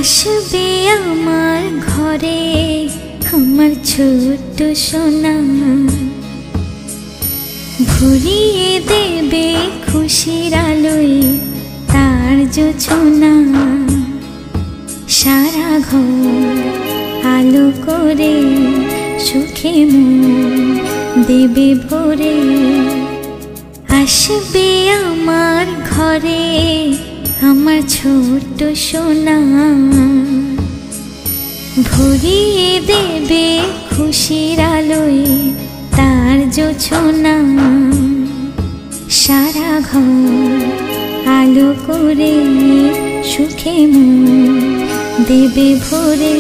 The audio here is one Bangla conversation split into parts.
আসবে আমার ঘরে আমার ছোট্ট সোনা, ভরিয়ে দেবে খুশির আলোয় তার জোছনা। সারা ঘর আলো করে সুখে মন দেবে ভরে। আসবে আমার ঘরে আমার ছোট্ট সোনা, ভরিয়ে দেবে খুশির আলোয় তার জোছনা। সারা ঘর আলো করে সুখে মন দেবে ভরে।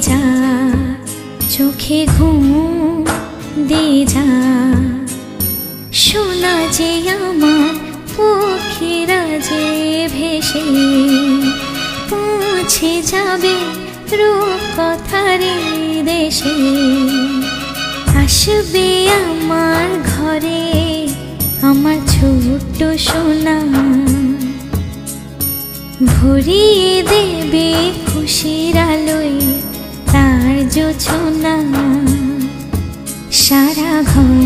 যা চোখে ঘুম দে যা, শোনা যে আমার পক্ষীরা যে ভেসে পৌঁছে যাবে রূপকথারে দেশে। আসবে আমার ঘরে আমার ছোট্ট সোনা, ভরিয়ে দেবে খুশির আলোয় তার জোছনা। সারা ঘর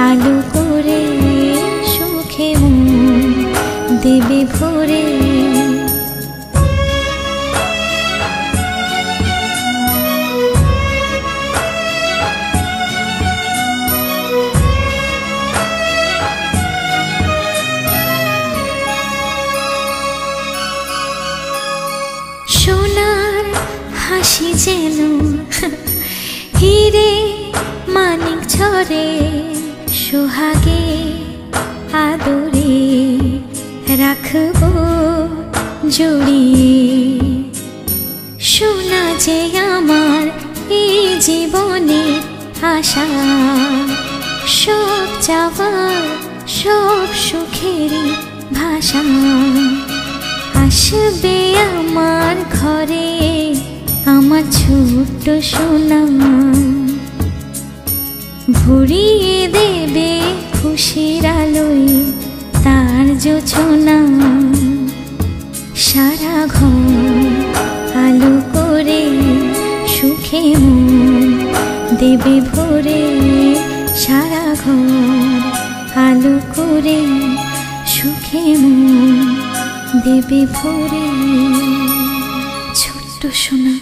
আলো করে সুখে মন দেবে ভরে। সোনার হাসি যেন হিরে মানিক ঝরে, সোহাগে আদরে রাখবো জড়িয়ে। সোনা যে আমার এই জীবনে আশা, সব চাওয়ার সব সুখেরই ভাষা। আসবে আমার ঘরে আমার ছোট্ট সোনা, ভরিয়ে দেবে খুশির আলোয় তার জোছনা। সারা ঘর আলো করে সুখে মন দেবে ভরে। সারা ঘর আলো করে সুখে মন দেবে ভরে। ছোট্ট সোনা।